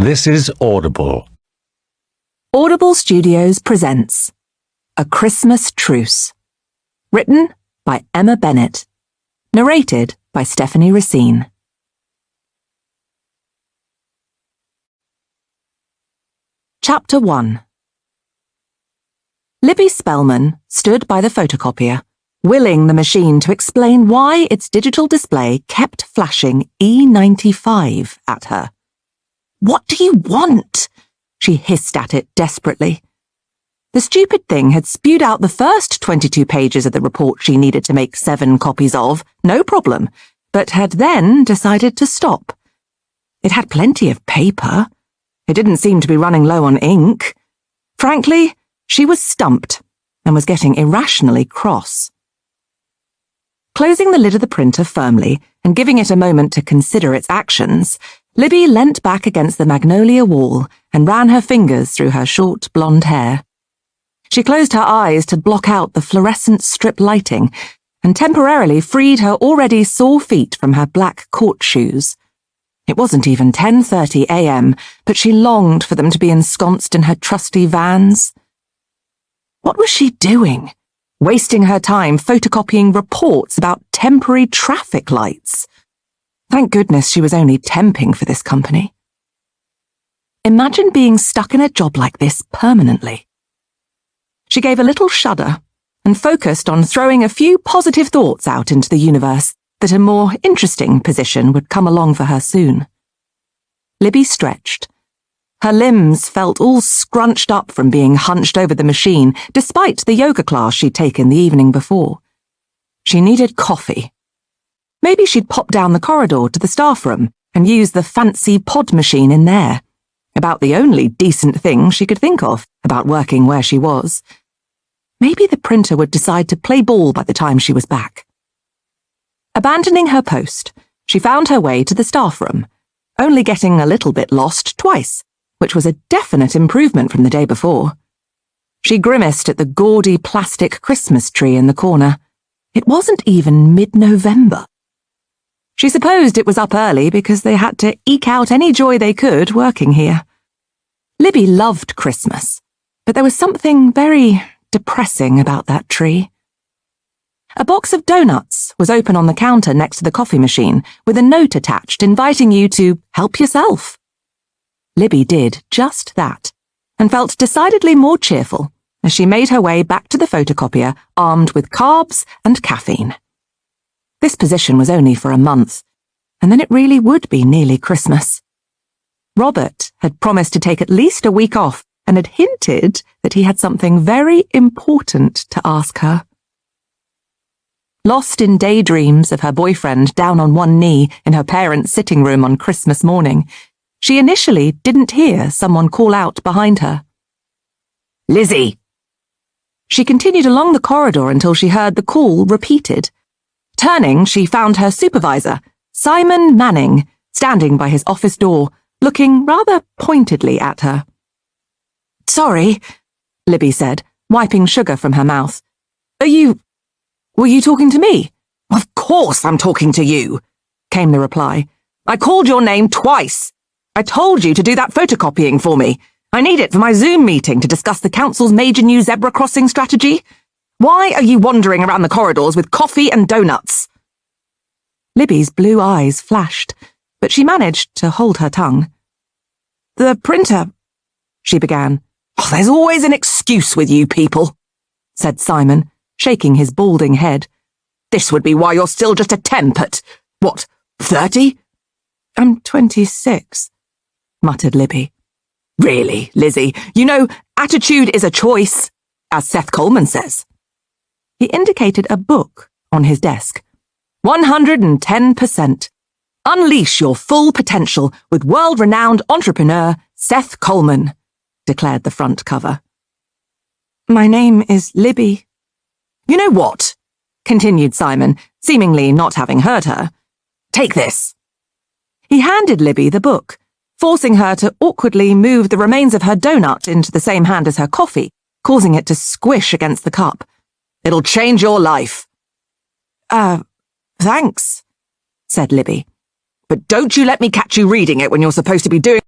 This is Audible. Audible Studios presents A Christmas Truce. Written by Emma Bennett. Narrated by Stephanie Racine. Chapter 1. Libby Spellman stood by the photocopier, willing the machine to explain why its digital display kept flashing E95 at her. "What do you want?" she hissed at it desperately. The stupid thing had spewed out the first 22 pages of the report she needed to make 7 copies of, no problem, but had then decided to stop. It had plenty of paper. It didn't seem to be running low on ink. Frankly, she was stumped and was getting irrationally cross. Closing the lid of the printer firmly and giving it a moment to consider its actions, Libby leant back against the magnolia wall and ran her fingers through her short blonde hair. She closed her eyes to block out the fluorescent strip lighting and temporarily freed her already sore feet from her black court shoes. It wasn't even 10:30 a.m., but she longed for them to be ensconced in her trusty Vans. What was she doing? Wasting her time photocopying reports about temporary traffic lights. Thank goodness she was only temping for this company. Imagine being stuck in a job like this permanently. She gave a little shudder and focused on throwing a few positive thoughts out into the universe that a more interesting position would come along for her soon. Libby stretched. Her limbs felt all scrunched up from being hunched over the machine, despite the yoga class she'd taken the evening before. She needed coffee. Maybe she'd pop down the corridor to the staff room and use the fancy pod machine in there. About the only decent thing she could think of about working where she was. Maybe the printer would decide to play ball by the time she was back. Abandoning her post, she found her way to the staff room, only getting a little bit lost twice, which was a definite improvement from the day before. She grimaced at the gaudy plastic Christmas tree in the corner. It wasn't even mid-November. She supposed it was up early because they had to eke out any joy they could working here. Libby loved Christmas, but there was something very depressing about that tree. A box of donuts was open on the counter next to the coffee machine, with a note attached inviting you to help yourself. Libby did just that, and felt decidedly more cheerful as she made her way back to the photocopier armed with carbs and caffeine. This position was only for a month, and then it really would be nearly Christmas. Robert had promised to take at least a week off and had hinted that he had something very important to ask her. Lost in daydreams of her boyfriend down on one knee in her parents' sitting room on Christmas morning, she initially didn't hear someone call out behind her. "Lizzie!" She continued along the corridor until she heard the call repeated. Turning, she found her supervisor, Simon Manning, standing by his office door, looking rather pointedly at her. "Sorry," Libby said, wiping sugar from her mouth. Were you talking to me?" "Of course I'm talking to you," came the reply. "I called your name twice. I told you to do that photocopying for me. I need it for my Zoom meeting to discuss the council's major new zebra crossing strategy. Why are you wandering around the corridors with coffee and donuts?" Libby's blue eyes flashed, but she managed to hold her tongue. "The printer," she began. "Oh, there's always an excuse with you people," said Simon, shaking his balding head. "This would be why you're still just a temp at, 30? "I'm 26, muttered Libby. "Really, Lizzie, you know, attitude is a choice, as Seth Coleman says." He indicated a book on his desk. 110%. Unleash your full potential with world-renowned entrepreneur Seth Coleman, declared the front cover. "My name is Libby." "You know what?" continued Simon, seemingly not having heard her. "Take this." He handed Libby the book, forcing her to awkwardly move the remains of her donut into the same hand as her coffee, causing it to squish against the cup. "It'll change your life." Thanks," said Libby. "But don't you let me catch you reading it when you're supposed to be doing